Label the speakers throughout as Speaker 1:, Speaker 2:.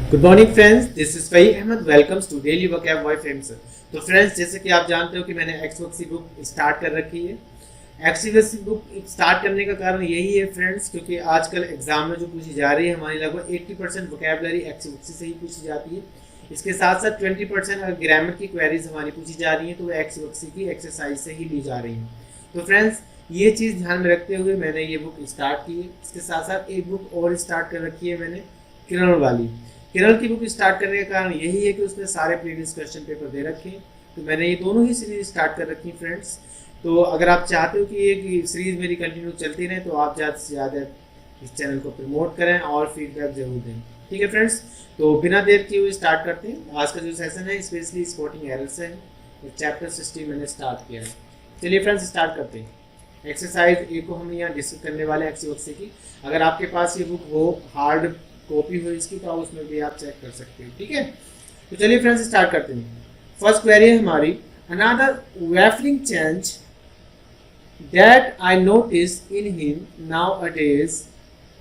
Speaker 1: Good morning friends, this is Faheem Ahmed. Welcomes to daily vocab by Faheem sir. तो friends, जैसे कि आप जानते हो कि मैंने एक्सवर्क्सी बुक स्टार्ट कर रखी है। एक्सवर्क्सी बुक स्टार्ट करने का कारण यही है फ्रेंड्स, क्योंकि आजकल एग्जाम में जो पूछी जा रही है हमारी लगभग 80% वोकैबुलरी एक्सवर्क्सी से ही पूछी जाती है। इसके साथ साथ 20% अगर ग्रामर की क्वेरीज हमारी पूछी जा रही हैं तो वो एक्सवर्क्सी की एक्सरसाइज से ही ली जा रही हैं। तो फ्रेंड्स, ये चीज़ ध्यान में रखते हुए मैंने ये बुक स्टार्ट की है। इसके साथ साथ एक बुक और स्टार्ट कर रखी है मैंने, किरण वाली। किरण की बुक स्टार्ट करने का कारण यही है कि उसमें सारे प्रीवियस क्वेश्चन पेपर दे रखे हैं। तो मैंने ये दोनों ही सीरीज स्टार्ट कर रखी है फ्रेंड्स। तो अगर आप चाहते हो कि ये सीरीज मेरी कंटिन्यू चलती रहे तो आप ज़्यादा से ज़्यादा इस चैनल को प्रमोट करें और फीडबैक जरूर दें। ठीक है फ्रेंड्स, तो बिना देर किए हुए स्टार्ट करते हैं। आज का जो सेशन है स्पेशली स्पॉटिंग एरर्स है, चैप्टर 16 मैंने स्टार्ट किया है। चलिए फ्रेंड्स, स्टार्ट करते हैं। एक्सरसाइज ए को हम यहाँ डिस्कस करने वाले हैं एक्सवर्क्सी की। अगर आपके पास ये बुक हो, हार्ड कॉपी हो इसकी, तो आप उसमें भी आप चेक कर सकते हो। ठीक है, तो चलिए फ्रेंड्स स्टार्ट करते हैं। फर्स्ट क्वेरी है हमारी, another baffling change that I notice in him nowadays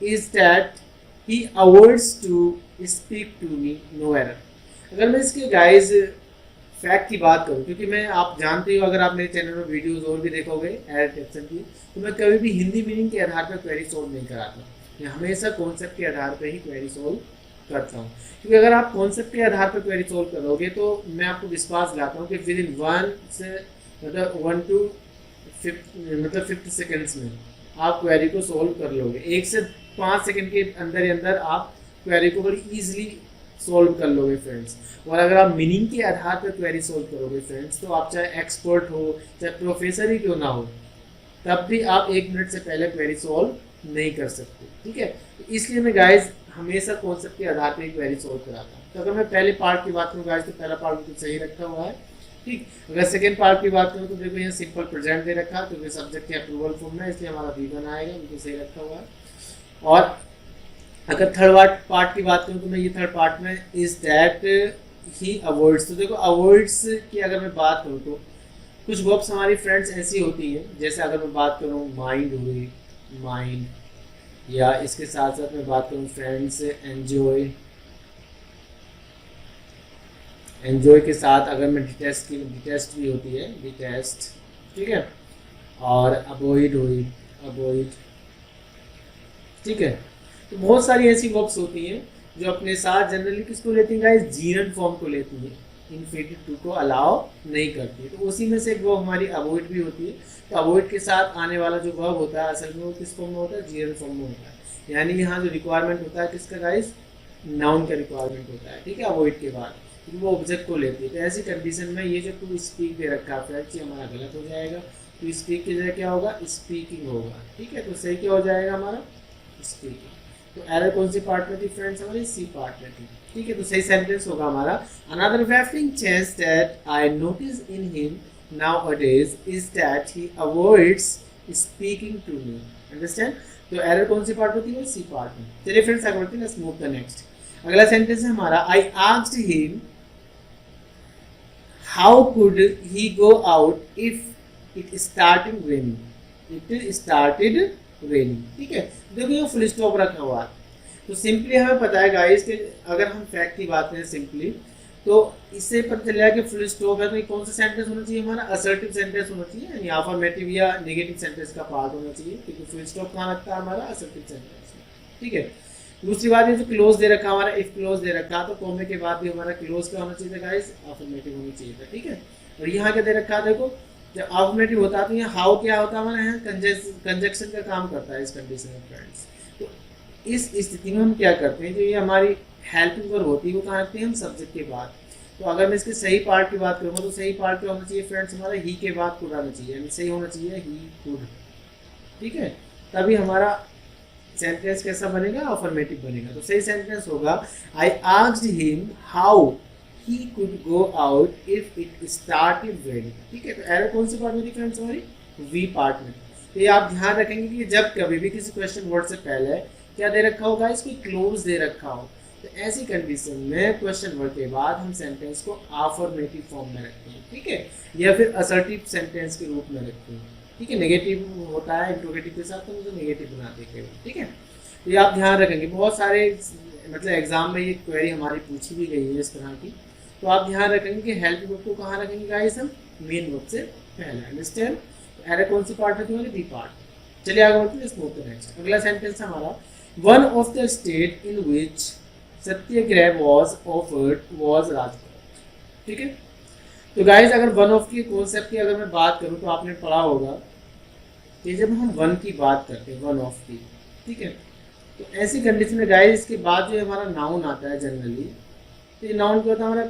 Speaker 1: is that he avoids to speak to me no error. अगर मैं इसके गाइस फैक्ट की बात करूं, क्योंकि मैं, आप जानते हो अगर आप मेरे चैनल में वीडियोस और भी देखोगे एरर डिटेक्शन की, तो मैं कभी भी हिंदी मीनिंग के आधार पर क्वेरी सॉल्व नहीं कराता। मैं हमेशा कॉन्सेप्ट के आधार पर ही क्वेरी सॉल्व करता हूँ। क्योंकि अगर आप कॉन्सेप्ट के आधार पर क्वेरी सॉल्व करोगे तो मैं आपको विश्वास दिलाता हूँ कि विद इन 50 सेकेंड्स में आप क्वेरी को सॉल्व कर लोगे। 1 से 5 सेकेंड के अंदर ही अंदर आप क्वेरी को बड़ी ईजिली सॉल्व कर लोगे फ्रेंड्स। और अगर आप मीनिंग के आधार पर क्वेरी सॉल्व करोगे फ्रेंड्स, तो आप चाहे एक्सपर्ट हो, चाहे प्रोफेसर ही क्यों ना हो, तब भी आप 1 मिनट से पहले क्वेरी सॉल्व नहीं कर सकते। ठीक है, तो इसलिए मैं गाइज हमेशा कॉन्सेप्ट के आधार पर क्वेरी सॉल्व कराता हूँ। तो अगर मैं पहले पार्ट की बात करूँ गाइज, तो पहला पार्ट बिल्कुल सही रखा हुआ है। ठीक, अगर सेकेंड पार्ट की बात करूँ तो देखो यहाँ सिंपल प्रेजेंट दे रखा है, क्योंकि सब्जेक्ट के अप्रूवल फॉर्म में, इसलिए हमारा V1 आएगा, बिल्कुल सही रखा हुआ है। और अगर थर्ड पार्ट की बात करूँ तो मैं ये थर्ड पार्ट में इज दैट ही अवॉइड्स, तो देखो अवॉइड्स की अगर मैं बात करूँ तो कुछ वर्ब्स हमारी फ्रेंड्स ऐसी होती है, जैसे अगर मैं बात करूँ माइंड हुई, माइंड, या इसके साथ साथ मैं बात करूँ फ्रेंड्स एंजॉय, एंजॉय के साथ अगर मैं डिटेस्ट की, डिटेस्ट भी होती है, डिटेस्ट। ठीक है, और अवॉइड हुई, अवॉइड। ठीक है, तो बहुत सारी ऐसी वर्ब्स होती हैं जो अपने साथ जनरली किसको लेती हैं गाइस, जीरन फॉर्म को लेती हैं, इन्फिनिटिव टू को अलाउ नहीं करती। तो उसी में से एक वर्ब हमारी अवॉइड भी होती है। तो अवॉइड के साथ आने वाला जो वर्ब होता है असल में वो किस फॉर्म में होता है, जीरन फॉर्म में होता है। यानी यहाँ जो रिक्वायरमेंट होता है किसका गाइस, नाउन का रिक्वायरमेंट होता है। ठीक है, अवॉइड के बाद वो ऑब्जेक्ट को लेती है। तो ऐसी कंडीशन में ये जो टू स्पीक दे रखा है फ्रेंड्स, ये हमारा गलत हो जाएगा। तो स्पीक की जगह क्या होगा, स्पीकिंग होगा। ठीक है, तो सही क्या हो जाएगा हमारा, स्पीकिंग। तो एरर कौन सी पार्ट में थी फ्रेंड्स, हमारी सी पार्ट में थी। ठीक है, तो सही सेंटेंस होगा हमारा, another baffling change that I notice in him nowadays is that he avoids speaking to me. Understand, तो एरर कौन सी पार्ट में थी, सी पार्ट में। चलिए फ्रेंड्स आगे बढ़ते हैं, लेट्स मूव द नेक्स्ट। अगला सेंटेंस है हमारा, I asked him how could he go out if it started raining, it started raining. ठीक है, देखो ये फुल स्टॉप रखा हुआ है। तो सिंपली हमें पता है गाइस कि अगर हम फैक्ट की बात करें सिंपली, तो इससे पता चल कि फुल स्टॉप है, तो ये कौन सा सेंटेंस होना चाहिए हमारा, असर्टिव सेंटेंस होना चाहिए, यानी अफर्मेटिव या नेगेटिव सेंटेंस का पार्ट होना चाहिए, क्योंकि फुल स्टॉप कहाँ लगता है हमारा, असर्टिव सेंटेंस में। ठीक है, दूसरी बात ये जो क्लोज दे रखा हमारा, इफ क्लोज दे रखा तो कॉमे के बाद भी हमारा क्लोज क्या होना चाहिए था गाइस, अफर्मेटिव होना चाहिए था। ठीक है, और यहाँ क्या दे रखा है, देखो जब अफर्मेटिव होता है तो यहाँ हाउ क्या होता है हमारा, यहाँ कंजक्शन का काम करता है इस कंडीशन में फ्रेंड्स। तो इस स्थिति में हम क्या करते हैं, जो ये हमारी हेल्पिंग वर्ब होती है वो कहाँ रखते हैं हम, सब्जेक्ट के बाद। तो अगर मैं इसके सही पार्ट की बात करूँगा तो सही पार्ट क्या होना चाहिए फ्रेंड्स हमारा, ही के बाद कुड आना चाहिए, यानी सही होना चाहिए ही कुड। ठीक है, तभी हमारा सेंटेंस कैसा बनेगा, अफर्मेटिव बनेगा। तो सही सेंटेंस होगा, I asked him how he could go out if it started raining। ठीक है, तो एरर कौन सी पार्ट में थी फ्रेंड्स हमारी, वी पार्ट में। तो ये आप ध्यान रखेंगे कि जब कभी भी किसी क्वेश्चन वर्ड से पहले क्या दे रखा होगा, इसको क्लोज दे रखा हो, तो ऐसी कंडीशन में क्वेश्चन वर्ड के बाद हम सेंटेंस को अफर्मेटिव फॉर्म में रखते हैं। ठीक है, या फिर असर्टिव सेंटेंस के रूप में रखते हैं। ठीक है, नेगेटिव होता है इंट्रोगेटिव के साथ, तो मुझे नेगेटिव बनाते हैं। ठीक है, तो ये आप ध्यान रखेंगे। बहुत सारे मतलब एग्जाम में ये क्वेरी हमारी पूछी भी गई है इस तरह की। तो आप ध्यान रखेंगे कि हेल्पिंग वर्ब को कहाँ रखेंगे गाइस हम, मेन वर्ब से पहले। अंडरस्टैंड? तो एरर कौन सी पार्ट में होगी, बी पार्ट। चलिए आगे बढ़ते हैं, लेट्स मूव टू नेक्स्ट। अगला सेंटेंस हमारा, one of the state in which Satyagraha was offered was Rajkot. ठीक है, तो गाइस अगर वन ऑफ की कॉन्सेप्ट की अगर मैं बात करूं तो आपने पढ़ा होगा कि जब हम वन की बात करते हैं, वन ऑफ की, ठीक है, तो ऐसी कंडीशन में गाइस इसके बाद जो हमारा नाउन आता है जनरली, तो ये नाउन क्या होता है हमारा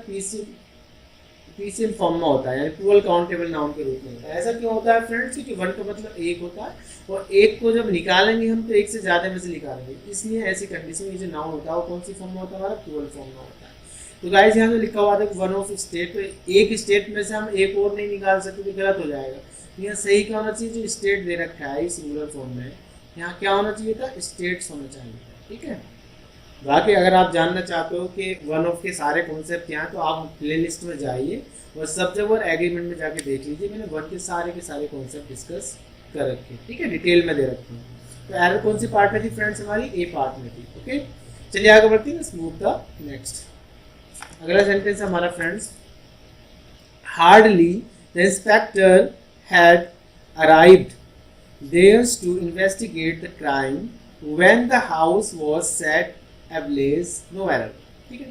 Speaker 1: पीसीएल फॉर्म में होता है, यानी प्लूरल काउंटेबल नाउन के रूप में होता है। ऐसा क्यों होता है फ्रेंड्स, क्योंकि वन का मतलब एक होता है और एक को जब निकालेंगे हम तो एक से ज़्यादा में से निकालेंगे, इसलिए ऐसी कंडीशन में जो नाउन होता है वो कौन सी फॉर्म में होता है, हमारा प्लूरल फॉर्म में होता है। तो गाइस यहाँ पे लिखा हुआ था कि वन ऑफ स्टेट, तो एक स्टेट में से हम एक और नहीं निकाल सकते तो गलत हो जाएगा। यहाँ सही क्या होना चाहिए, जो स्टेट दे रखा है सिंगुलर फॉर्म में, यहाँ क्या होना चाहिए था, स्टेट्स होना चाहिए। ठीक है, बाकी अगर आप जानना चाहते हो कि वन ऑफ के सारे कॉन्सेप्ट क्या हैं तो आप प्ले लिस्ट में जाइए और सब्जेक्ट और एग्रीमेंट में जाके देख लीजिए, मैंने वन के सारे कॉन्सेप्ट डिस्कस कर रखे, ठीक है, डिटेल में दे रखे हैं। तो एरर कौन सी पार्ट में थी फ्रेंड्स, हमारी ए पार्ट में थी। ओके, चलिए आगे बढ़ते हैं, स्मूथ द नेक्स्ट। अगला सेंटेंस हमारा friends, hardly the inspector had arrived there's to investigate the crime when the house was set ablaze, no error। ठीक है,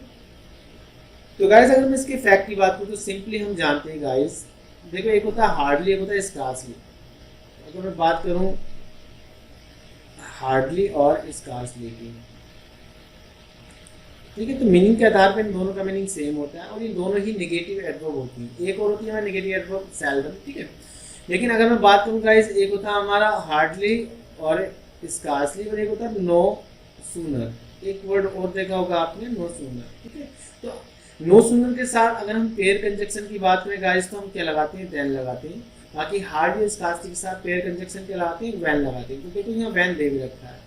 Speaker 1: तो गाइस अगर मैं इसके फैक्ट की बात करूँ तो सिंपली हम जानते हैं गाइस, देखो एक होता है हार्डली, एक होता है स्कार्सली। अगर मैं बात करूँ हार्डली और स्कार्सली की, ठीक है, तो मीनिंग के आधार पर इन दोनों का मीनिंग सेम होता है और ये दोनों ही नेगेटिव एडवर्ब होती हैं। एक और होती है हमारी नेगेटिव एडवर्ब सेल्डम। ठीक है, लेकिन अगर मैं बात करूँ गाइस, एक होता है हमारा हार्डली और स्कार्सली और एक होता है नो सूनर। एक वर्ड और देखा होगा आपने, नो सूनर। ठीक है, तो नो सूनर के साथ अगर हम पेयर कंजक्शन की बात करें गाइस तो हम क्या लगाते हैं, देन लगाते हैं। बाकी हार्ड या स्कार्सली के साथ पेयर कंजक्शन क्या लगाते हैं, वैन लगाते हैं। तो देखो यहाँ वैन दे भी रखा है,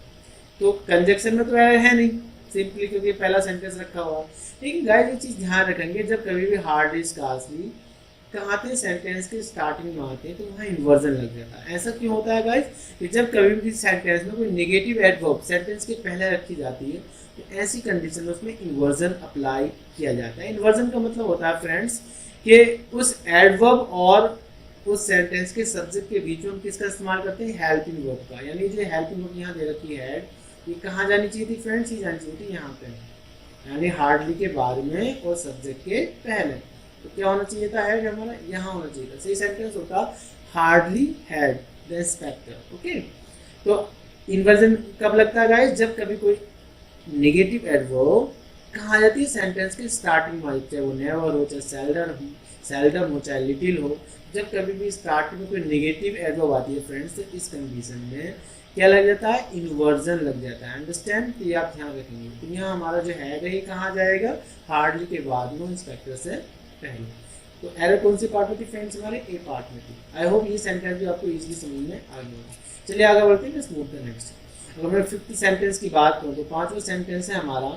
Speaker 1: तो कंजक्शन में तो है नहीं सिंपली, क्योंकि पहला सेंटेंस रखा हुआ। लेकिन गाइस ये चीज़ ध्यान रखेंगे, जब कभी भी हार्ड स्कार्सली आते हैं सेंटेंस के स्टार्टिंग में आते हैं तो वहाँ इन्वर्जन लग जाता है। ऐसा क्यों होता है गाइस, कि जब कभी भी किसी सेंटेंस में कोई नेगेटिव एडवर्ब सेंटेंस के पहले रखी जाती है तो ऐसी कंडीशन में उसमें इन्वर्जन अप्लाई किया जाता है। इन्वर्जन का मतलब होता है फ्रेंड्स कि उस एडवर्ब और उस सेंटेंस के सब्जेक्ट के बीच में हम किसका इस्तेमाल करते हैं, हेल्पिंग वर्ब का। यानी जो हेल्पिंग वर्ब यहाँ दे रखी है ये कहाँ जानी चाहिए थी फ्रेंड्स, ये जानी चाहिए थी यहाँ पे, यानी हार्डली के बाद में और सब्जेक्ट के पहले। तो क्या होना चाहिए था, हेड हमारा यहाँ होना चाहिए था। सही सेंटेंस होता hardly had the inspector. Okay, तो इन्वर्जन कब लगता है गाइस, जब कभी कोई नेगेटिव एडवर्ब कहाँ जाती है सेंटेंस के स्टार्टिंग में, चाहे वो नेवर हो, चाहे सेल्डम हो, चाहे लिटिल हो। जब कभी भी स्टार्टिंग में कोई नेगेटिव एडवर्ब आती है फ्रेंड्स तो इस कंडीशन में क्या लग जाता है, इन्वर्जन लग जाता है। अंडरस्टैंड, तो ये आप ध्यान रखेंगे। तो यहाँ हमारा जो है ये कहाँ जाएगा, हार्डली के बाद में इंस्पेक्टर से पहले। तो एरर कौन सी पार्ट में थी फ्रेंड्स, हमारे ए पार्ट में थी। आई होप ये सेंटेंस भी आपको इजीली समझ में आ गया। चलिए आगे बढ़ते हैं, स्मूथ द नेक्स्ट। अगर मैं 5th सेंटेंस की बात करूँ तो 5वां सेंटेंस है हमारा,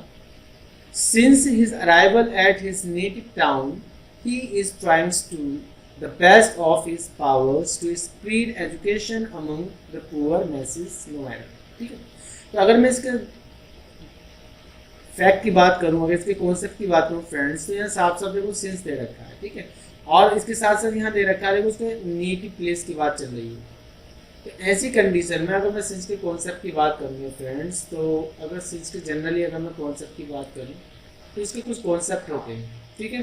Speaker 1: since his arrival at his native town he is trying to the best of his powers to spread education among the poor masses, no error. ठीक है, तो अगर मैं इसके फैक्ट की बात करूं, अगर इसके कॉन्सेप्ट की बात करूं फ्रेंड्स, तो यहाँ साफ साफ देखो सिंस दे रखा है। ठीक है, और इसके साथ साथ यहाँ दे रखा है देखो उसके नेटिव प्लेस की बात चल रही है। तो ऐसी कंडीशन में अगर मैं सिंस के कॉन्सेप्ट की बात करूँगी फ्रेंड्स, तो अगर सिंस के जनरली अगर मैं कॉन्सेप्ट की बात करूँ तो इसके कुछ कॉन्सेप्ट होते हैं। ठीक है,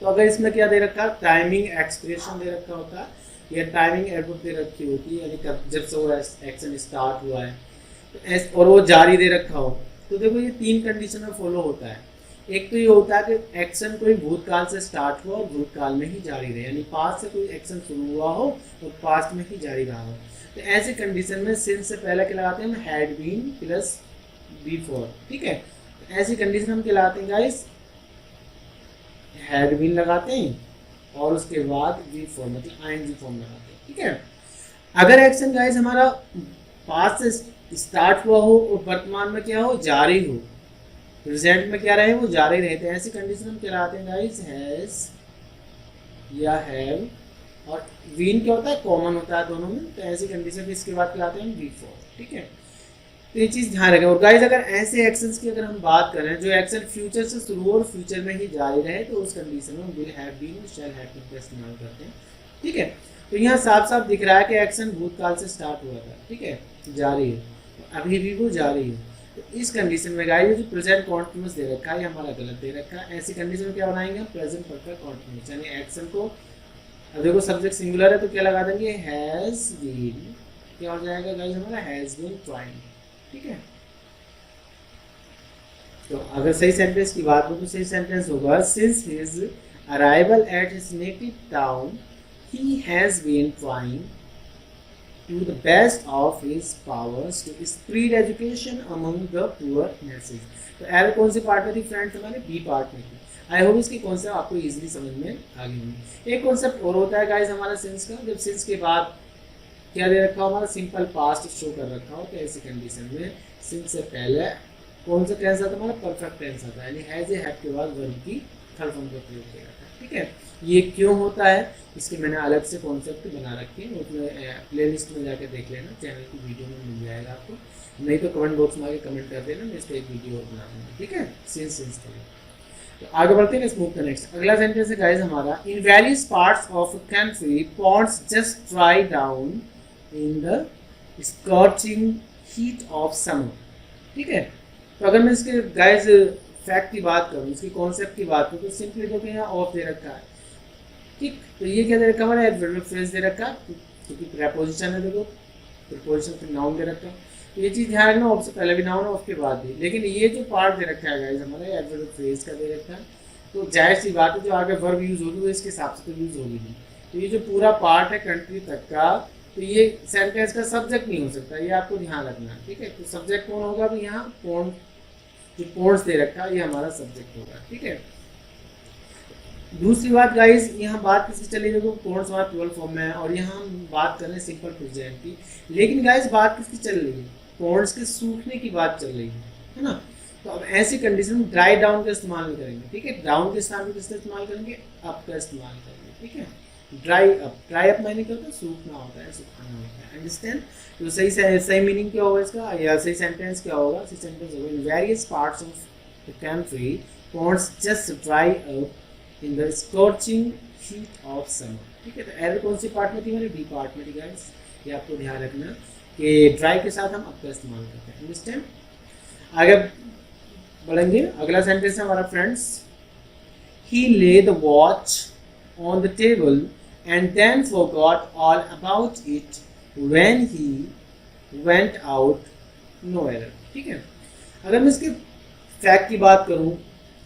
Speaker 1: तो अगर इसमें क्या दे रखा है, टाइमिंग एक्सप्रेशन दे रखा होता है या टाइमिंग एडवर्ब दे रखी होती है, यानी जब से वो एक्शन स्टार्ट हुआ है तो और वो जारी दे रखा हो। तो देखो ये 3 कंडीशन में फॉलो होता है। एक तो ये होता है कि एक्शन कोई भूतकाल से स्टार्ट हुआ और भूतकाल में ही जारी रहे, यानी पास्ट से कोई एक्शन शुरू हुआ हो और पास्ट में ही जारी रहा हो। तो ऐसी कंडीशन में सिंस से पहले क्या लगाते हैं हम, हैड बीन प्लस बिफोर। ठीक है, तो ऐसी कंडीशन हम क्या लगाते हैं गाइस, हैड बीन लगाते हैं और उसके बाद बिफोर मतलब आईएनजी फॉर्म लगाते हैं। ठीक है, अगर एक्शन गाइस हमारा पास्ट से स्टार्ट हुआ हो और वर्तमान में क्या हो, जारी हो, प्रेजेंट में क्या रहे, वो जारी रहते हैं, ऐसी कंडीशन हम क्या लाते हैं गाइस, हैज या हैव, और बीन क्या होता है, कॉमन होता है दोनों में। तो ऐसी कंडीशन इसके बाद क्या लाते हैं, बिफोर। ठीक है, तो ये चीज़ ध्यान रखें। और गाइस अगर ऐसे एक्शंस की अगर हम बात करें जो एक्शन फ्यूचर से शुरू और फ्यूचर में ही जारी रहे तो उस कंडीशन में will have been shall have been का इस्तेमाल करते हैं। ठीक है, तो यहाँ साफ साफ दिख रहा है कि एक्शन भूतकाल से स्टार्ट हुआ था, ठीक है, जारी है, अभी भी वो जारी है। तो इस कंडीशन में गाइस जो प्रेजेंट कॉन्टिन्यूस दे रखा है ये हमारा गलत दे रखा है। ऐसी कंडीशन में क्या बनाएंगे हम, प्रेजेंट परफेक्ट कॉन्टिन्यूस, यानी एक्शन को, अब देखो सब्जेक्ट सिंगुलर है तो क्या लगा देंगे, हैज बीन, क्या हो जाएगा गाइस हमारा, हैज बीन ट्राइंग। ठीक है, तो अगर सही सेंटेंस की बात हो तो सही सेंटेंस होगा, since his arrival at his native town he has been trying to the best of his powers to spread education among the poor masses। तो एरर कौन से पार्ट में थी फ्रेंड्स, हमारे बी पार्ट में थी। आई होप इसके concept आपको इजीली समझ में आ गई होंगे। एक कॉन्सेप्ट और होता है गाइस हमारा सिंस का, जब सिंस के बाद क्या दे रखा हो, हमारा सिंपल पास्ट शो कर रखा हो, तो ऐसी कंडीशन में सिंस से पहले कौन सा टेंस आता है, हमारा परफेक्ट टेंस आता है, यानी हैज ए हैव के बाद वर्ब की थर्ड फॉर्म का प्रयोग किया जाता है। ठीक है, ये क्यों होता है इसके मैंने अलग से कॉन्सेप्ट बना रखे हैं, उसमें प्लेलिस्ट में जाकर देख लेना, चैनल की वीडियो में मिल जाएगा आपको, नहीं तो कमेंट बॉक्स में आके कमेंट कर देना, मैं इस पर एक वीडियो बना दूँगा। ठीक है, सिंस के लिए। तो आगे बढ़ते हैं, स्मूथ का नेक्स्ट अगला सेंटेंस है गाइस हमारा, in various parts of a country ponds just dry down in the scorching heat of summer. ठीक है, तो अगर मैं इसके गाइस फैक्ट की बात करूँ, इसकी कॉन्सेप्ट की बात करूँ, तो सिंपली देखो यहाँ ऑफ दे रखा है। ठीक, तो ये क्या दे रखा है, हमारा एडवर्ब फ्रेज दे रखा है, क्योंकि प्रेपोजिशन है, देखो प्रीपोजिशन फिर नाउन दे रखा है, तो ये चीज़ ध्यान रखना, ऑफ से पहले भी नाउन है, ऑफ के बाद भी। लेकिन ये जो पार्ट दे रखा है गाइस हमारा एडवर्ब फ्रेज का दे रखा है, तो जाहिर सी बात है जो आगे वर्ब यूज़ होगी वो इसके हिसाब से तो यूज़ होगी नहीं। तो ये जो पूरा पार्ट है कंट्री तक का, तो ये सेंटेंस का सब्जेक्ट नहीं हो सकता, ये आपको ध्यान रखना है। ठीक है, तो सब्जेक्ट कौन होगा, अभी यहाँ पॉन्ड, जो पॉन्ड्स दे रखा है ये हमारा सब्जेक्ट होगा। ठीक है, दूसरी बात गाइस, यहाँ बात किसकी चली, देखो पॉन्ड्स हमारा प्लूरल फॉर्म में है और यहाँ हम बात कर रहे हैं सिंपल प्रेजेंट की, लेकिन गाइस बात किसकी चल रही है, पॉन्ड्स के सूखने की बात चल रही है ना। तो अब ऐसी कंडीशन में ड्राई डाउन का इस्तेमाल नहीं करेंगे। ठीक है, डाउन के स्थान पर किसका इस्तेमाल करेंगे, अप का इस्तेमाल करेंगे। ठीक है, ड्राई अप मायने क्या होता है, सूखना होता है, सुखाना होता है, अंडरस्टैंड। तो सही मीनिंग क्या होगा इसका, या सही सेंटेंस क्या होगा, सही सेंटेंस होगा, in various parts of the country ponds just dry up in the scorching heat of summer. ठीक है, तो एरर कौन सी पार्ट में थी, हमारे बी पार्ट में थी गाइस, ये आपको ध्यान रखना कि ड्राई के साथ हम अप का इस्तेमाल करते हैं। अंडरस्टैंड, आगे बढ़ेंगे, अगला सेंटेंस है हमारा फ्रेंड्स, ही ले the watch on the table and then forgot all about it when he went out, no error। ठीक है, अगर मैं इसके फैक्ट की बात करूं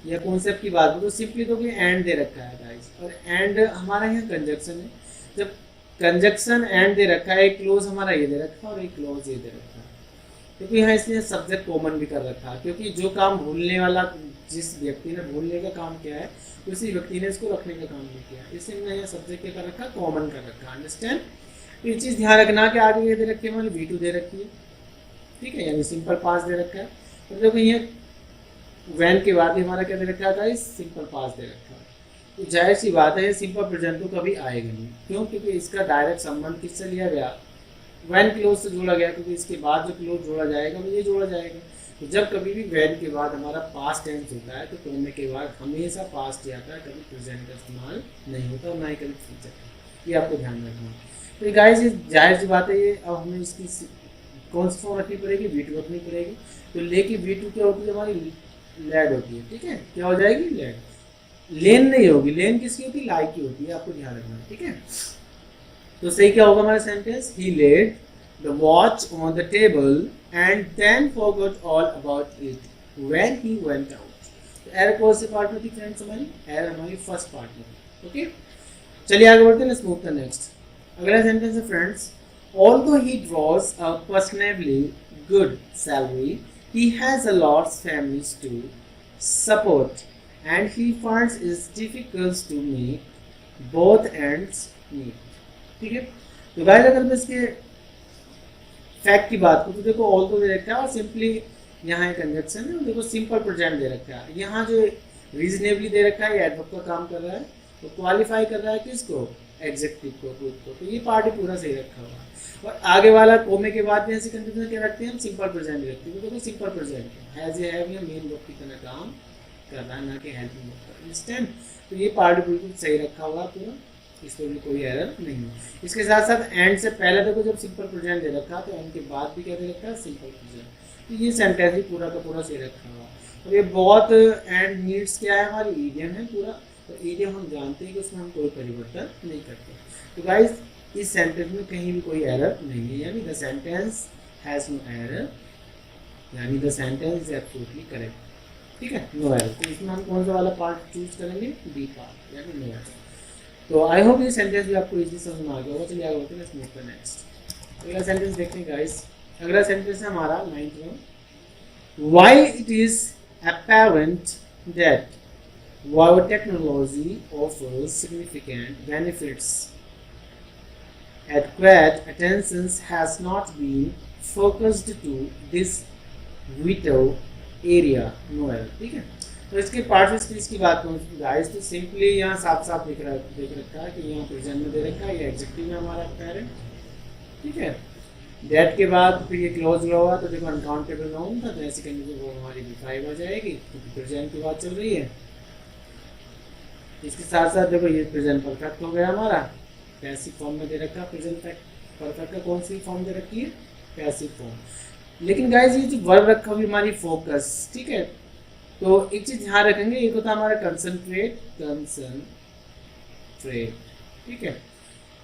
Speaker 1: या कॉन्सेप्ट की बात करूं तो सिंपली तो एंड दे रखा है गाइस, और एंड हमारा यहाँ कंजक्शन है। जब कंजक्शन एंड दे रखा है, एक क्लोज हमारा ये दे रखा है और एक क्लोज ये दे रखा है, क्योंकि यहाँ इसने सब्जेक्ट कॉमन भी कर रखा है, क्योंकि जो काम भूलने वाला, जिस व्यक्ति ने भूलने का काम किया है उसी व्यक्ति ने इसको रखने का काम नहीं किया, इसलिए मैंने यहाँ सब्जेक्ट क्या कर रखा, कॉमन कर रखा। अंडरस्टैंड, तो ये चीज़ ध्यान रखना कि आगे ये दे रखी है हमारी V2 दे रखी है। ठीक है, यानी सिंपल पास दे रखा है, तो देखो ये वैन के बाद ही हमारा क्या दे रखा था, सिंपल पास दे रखा है। तो जाहिर सी बात है सिंपल प्रेजेंट तो कभी आएगा नहीं, क्यों, क्योंकि इसका डायरेक्ट संबंध किससे लिया गया, वैन क्लोज से जोड़ा गया, क्योंकि इसके बाद जो क्लोज जोड़ा जाएगा वो ये जोड़ा जाएगा। तो जब कभी भी वैन के बाद हमारा पास्ट टेंस होता है तो कहने के बाद हमेशा पास्ट ही आता है, कभी प्रेजेंट का इस्तेमाल नहीं होता और ना ही कभी फ्यूचर का, ये आपको ध्यान रखना है। तो गाइस ये जाहिर सी बात है, ये अब हमें इसकी कौन सी फॉर्म रखनी पड़ेगी, V2 रखनी पड़ेगी। तो लेके V2 क्या होती है, हमारी लैड होती है। ठीक है, क्या हो जाएगी, लैड, लेन नहीं होगी, लेन किसकी होती है, लाई की होती है, आपको ध्यान रखना है। ठीक है, तो सही क्या होगा हमारा sentence, he led the watch on the table and then forgot all about it when he went out। तो एरर कौन से पार्ट में थी फ्रेंड्स, हमारी एरर हमारी फर्स्ट पार्ट में थी। ओके, चलिए आगे बढ़ते हैं, लेट्स मूव टू नेक्स्ट। अगला सेंटेंस है friends, although he draws a personally good salary he has a lot of families to support and he finds it difficult to make both ends meet। ठीक है, तो guys अगर मैं इसके fact की बात करूँ तो देखो ऑल तो दे रखा है और सिंपली यहाँ एक कंजक्शन है, देखो सिंपल प्रेजेंट दे रखा है, यहाँ जो रीजनेबली दे रखा है एडवर्ब का काम कर रहा है, तो क्वालिफाई कर रहा है किसको, एग्जेक्टिव को, खुद को, तो ये पार्ट ही पूरा सही रखा हुआ है। और आगे वाला कोमे के बाद में ऐसी कंडीशन क्या रखते हैं हम, सिंपल प्रेजेंट रखते हैं। देखो simple present has A have या मेन वर्ब की तरह काम कर रहा है, ना कि हेल्पिंग वर्ब। अंडरस्टैंड? तो ये पार्ट बिल्कुल सही रखा हुआ पूरा, इसमें भी कोई एरर नहीं है। इसके साथ साथ एंड से पहले देखो जब सिंपल प्रेजेंट दे रखा तो एंड के बाद भी क्या दे रखा है, सिंपल प्रेजेंट। तो ये सेंटेंस भी पूरा का पूरा सही रखा हुआ। और ये बहुत एंड नीड्स क्या है, हमारी ईडियम है पूरा। तो ईडियम हम जानते हैं कि उसमें हम कोई परिवर्तन नहीं करते। तो गाइज इस सेंटेंस में कहीं भी कोई एरर नहीं है, यानी the sentence has no error, यानी the sentence is absolutely correct. ठीक है, नो एरर। तो इसमें हम कौन सा वाला पार्ट चूज करेंगे, बी पार्ट, यानी नो एरर। तो आई होप ये सेंटेंस भी आपको इजीली समझ में आ गया होगा। चलिए आगे बढ़ते हैं, लेट्स मूव टू नेक्स्ट। अगला सेंटेंस देखते हैं गाइस। अगला सेंटेंस है हमारा 9th में, why it is apparent that biotechnology offers significant benefits, adequate attention has not been focused to this vital area. No error. ठीक है, तो इसके पार्टिसिपल्स की बात करूँ गाइस, तो सिंपली यहाँ साफ साफ दिख रखा है कि यहाँ प्रेजेंट में दे रखा है, ये एग्जेक्टिव है हमारा पेरेंट। ठीक है, डेट के बाद फिर ये क्लोज हुआ हुआ, तो देखो अनकाउंटेबल नाउन था, तो ऐसी कंडीशन वो हमारी B5 आ जाएगी, क्योंकि प्रेजेंट की बात चल रही है। इसके साथ साथ देखो ये प्रेजेंट परफेक्ट हो गया हमारा, पैसिव फॉर्म में दे रखा है। प्रेजेंट परफेक्ट का कौन सी फॉर्म दे रखी है, पैसिव फॉर्म। लेकिन गाइस ये जो वर्ब रखा हुआ हमारी फोकस, ठीक है, तो एक चीज ध्यान रखेंगे, एक होता है हमारा कंसंट्रेट, ठीक है।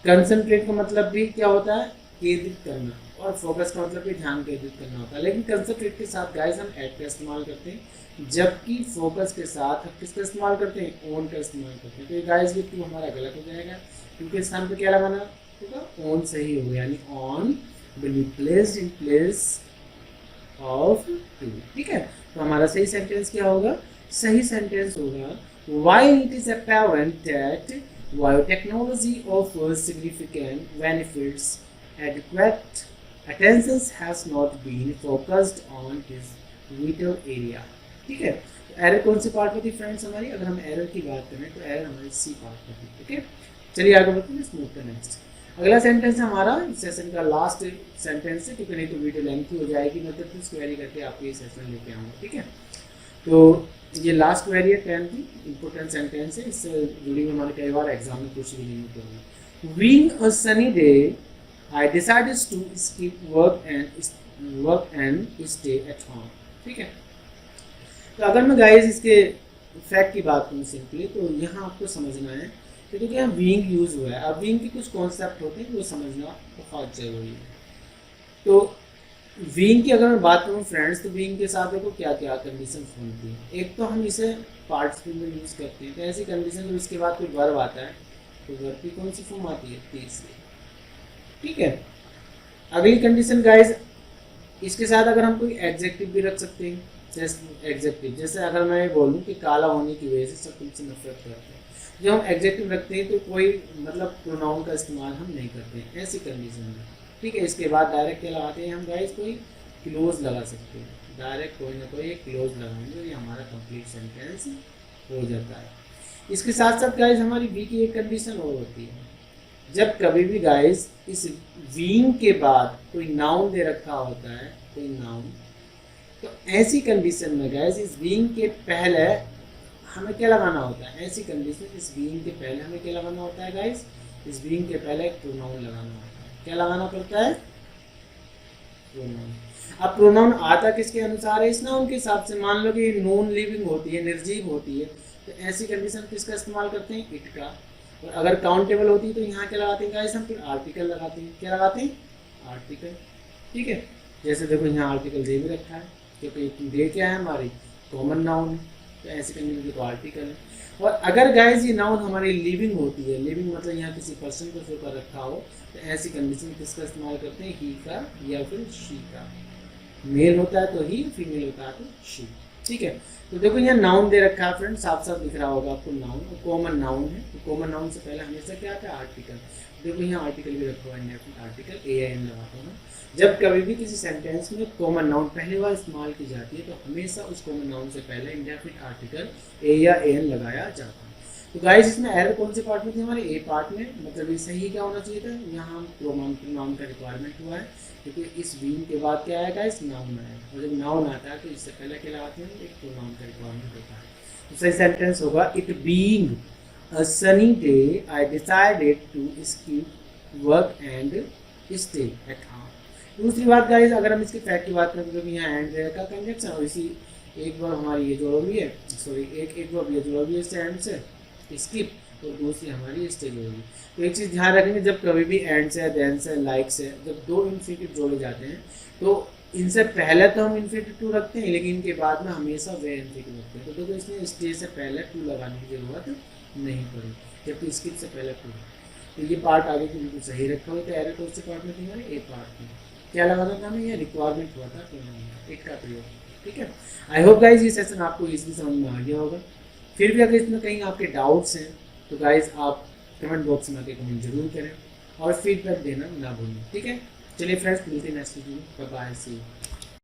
Speaker 1: कंसंट्रेट का मतलब भी क्या होता है, केंद्रित करना, और फोकस का मतलब भी ध्यान केंद्रित करना होता है। लेकिन कंसंट्रेट के साथ गाइस हम एट का इस्तेमाल करते हैं, जबकि फोकस के साथ हम किसका इस्तेमाल करते हैं, ऑन का इस्तेमाल करते हैं। तो ये गाइस ये टू हमारा गलत हो जाएगा, क्योंकि इस स्थान पे क्या लगाना होगा, ऑन सही होगा, यानी on will be placed in place of to. ठीक है, तो हमारा सही सेंटेंस क्या होगा, सही सेंटेंस होगा why it is apparent that biotechnology offers significant benefits, adequate attention has not been focused on this vital area। ठीक है, तो एरर कौन से पार्ट में थी फ्रेंड्स हमारी, अगर हम एरर की बात करें तो एरर हमारी सी पार्ट में थी। ठीक है, चलिए आगे बढ़ते हैं, स्मूथ का नेक्स्ट। अगला सेंटेंस है हमारा सेशन का लास्ट सेंटेंस है, क्योंकि नहीं तो वीडियो लेंथी हो जाएगी, मैं तो प्लीज क्वेरी करके आपको ये सेशन लेके आऊँगा। ठीक है, तो ये लास्ट क्वेरी है 10th की, इंपोर्टेंट सेंटेंस है, इससे जुड़ी हुई हमारे कई बार एग्जाम में कुछ भी नहीं होगा। Being a sunny day I decided to skip work and stay at home। ठीक है, तो अगर मैं गाइस इसके फैक्ट की बात करूँ सिंपली, तो यहाँ आपको समझना है कि देखिए यहाँ बीइंग यूज हुआ है। अब बीइंग के कुछ कॉन्सेप्ट होते हैं वो समझना बहुत जरूरी है। तो बीइंग की अगर मैं बात करूँ फ्रेंड्स, तो बीइंग के साथ देखो क्या क्या कंडीशन होती है। एक तो हम इसे पार्टिसिपल में यूज करते हैं, तो ऐसी कंडीशन जब इसके बाद कोई वर्ब आता है तो वर्ब की कौन सी फॉर्म आती है, तीसरी। ठीक है, अगली कंडीशन गाइस, इसके साथ अगर हम कोई एडजेक्टिव भी रख सकते हैं, जैसे एडजेक्टिव, जैसे अगर मैं बोलूँ कि काला होने की वजह से सब तुमसे नफरत करते हैं, जब हम एडजेक्टिव रखते हैं तो कोई मतलब प्रोनाउन का इस्तेमाल हम नहीं करते हैं ऐसी कंडीशन में। ठीक है, इसके बाद डायरेक्ट क्या लगाते हैं हम गाइस, कोई क्लोज लगा सकते हैं, डायरेक्ट कोई ना कोई एक क्लोज लगाएंगे, ये हमारा कंप्लीट सेंटेंस हो जाता है। इसके साथ साथ गाइस हमारी बी की एक कंडीशन और होती है, जब कभी भी गाइस इस बीइंग के बाद कोई नाउन दे रखा होता है, कोई नाउन, तो ऐसी कंडीशन में गाइस इस बीइंग के पहले हमें क्या लगाना होता है, ऐसी कंडीशन इस बीइंग के पहले हमें क्या लगाना होता है गाइस, इस बीइंग के पहले एक प्रोनाउन लगाना होता है। क्या लगाना पड़ता है, प्रोनाउन। अब प्रोनाउन आता किसके अनुसार है, इस नाउन के हिसाब से। मान लो कि नॉन लिविंग होती है, निर्जीव होती है, तो ऐसी कंडीशन किसका इस्तेमाल करते हैं, इट का। और अगर काउंटेबल होती है तो यहाँ क्या लगाते हैं गाइस, हम फिर आर्टिकल लगाते हैं। क्या लगाते हैं, आर्टिकल। ठीक है, जैसे देखो यहाँ आर्टिकल दे भी रखा है, क्योंकि दे क्या है हमारी कॉमन नाउन है, तो ऐसी कंडीशन तो आर्टिकल है। और अगर गाइस ये नाउन हमारी लिविंग होती है, लिविंग मतलब यहाँ किसी पर्सन को शो कर रखा हो, तो ऐसी कंडीशन किसका इस्तेमाल करते हैं, ही का या फिर शी का। मेल होता है तो ही, फीमेल होता है तो शी। ठीक है, तो देखो यहाँ नाउन दे रखा है फ्रेंड, साफ साफ दिख रहा होगा आपको नाउन, कॉमन नाउन है। तो कॉमन नाउन से पहले हमेशा क्या आता है, आर्टिकल। देखो यहाँ आर्टिकल भी रखा हुआ है, आर्टिकल AIN लगाता हूँ। जब कभी भी किसी सेंटेंस में कॉमन नाउन पहली बार इस्तेमाल की जाती है, तो हमेशा उस कॉमन नाउन से पहले इंडेफिनिट आर्टिकल A या AN लगाया जाता है। तो गाइस इसमें एरर कौन से पार्ट में थी, हमारे ए पार्ट में, मतलब ये सही क्या होना चाहिए था, यहाँ प्रोनाउन का रिक्वायरमेंट हुआ है, क्योंकि इस बीइंग के बाद क्या आएगा, इस नाउन आएगा, और जब नाउन आता है तो इससे पहले क्या लगाते हैं, एक प्रोनाउन का रिक्वायरमेंट होता है। तो सही सेंटेंस होगा, it being a sunny day I decided to skip work and stay at home. दूसरी बात गाइस, अगर हम इसके फैक्ट की बात करें तो यहाँ एंड का कंजक्शन, और इसी एक बार हमारी ये जोड़ हुई है, सॉरी एक बार ये जोड़ हुई है इससे एंड से स्किप, और दूसरी हमारी स्टे जोड़ी। तो एक चीज़ ध्यान रखेंगे, जब कभी भी एंड से, देन से, लाइक से, जब दो इन्फिनिटिव जोड़े जाते हैं तो इनसे पहले तो हम इन्फिनिटिव टू रखते हैं, लेकिन इनके बाद में हमेशा वे इन्फिनिटिव रखते हैं। तो देखो इसमें स्टे से पहले टू लगाने की जरूरत नहीं पड़ी, जबकि स्किप से पहले टू। तो ये पार्ट आगे की बिल्कुल सही रखा हुआ, तो एरर कौन से पार्ट में थी, हमारे ए पार्ट में। क्या लगाना था हमें, ये रिक्वायरमेंट हुआ था इट का प्रयोग, ठीक है। आई होप गाइज ये सेशन आपको इजीली समझ में आ गया होगा। फिर भी अगर इसमें कहीं आपके डाउट्स हैं तो गाइज आप कमेंट बॉक्स में आके कमेंट जरूर करें और फीडबैक देना ना भूलें, ठीक है। चलिए फ्रेंड्स, मिलते हैं नेक्स्ट वीडियो में, बाय बाय, सी यू।